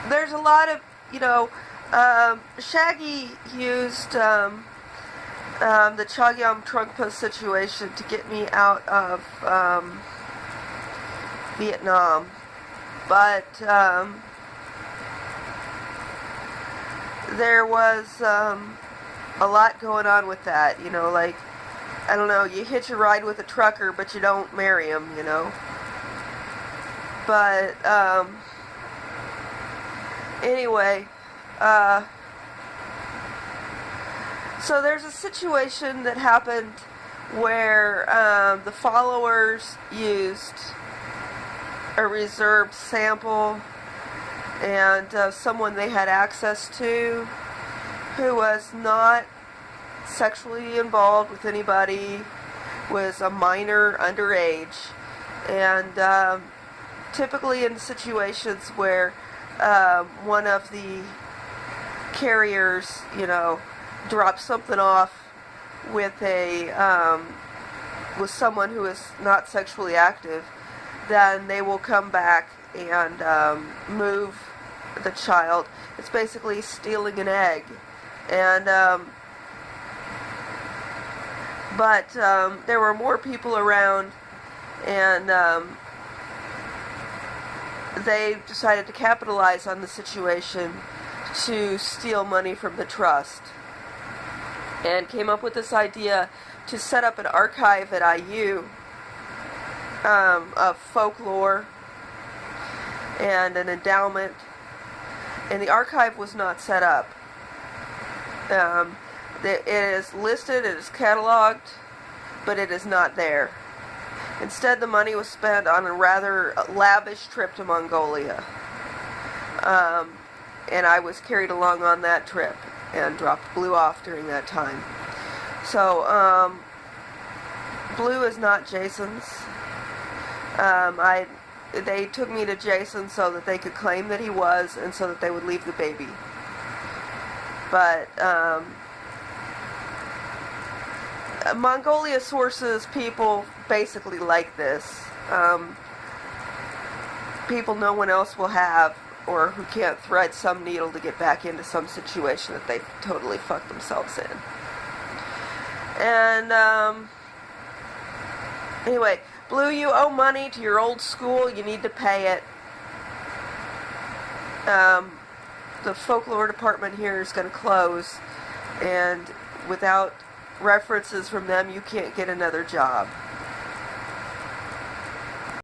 there's a lot of, Shaggy used the Chagyam Trungpa situation to get me out of Vietnam. But there was a lot going on with that, like, I don't know, you hitch a ride with a trucker, but you don't marry him, But, anyway, so there's a situation that happened where the followers used a reserved sample, and someone they had access to who was not sexually involved with anybody, was a minor underage, and typically in situations where one of the carriers, drops something off with with someone who is not sexually active, then they will come back and move the child. It's basically stealing an egg. And but there were more people around, and they decided to capitalize on the situation to steal money from the trust, and came up with this idea to set up an archive at IU of folklore and an endowment, and the archive was not set up. It is listed, it is cataloged, but it is not there. Instead, the money was spent on a rather lavish trip to Mongolia. And I was carried along on that trip and dropped Blue off during that time. So, Blue is not Jason's. They took me to Jason so that they could claim that he was, and so that they would leave the baby. But, Mongolia sources people basically like this. People no one else will have, or who can't thread some needle to get back into some situation that they totally fucked themselves in. And, anyway, Blue, you owe money to your old school, you need to pay it. The folklore department here is going to close, and without references from them, you can't get another job.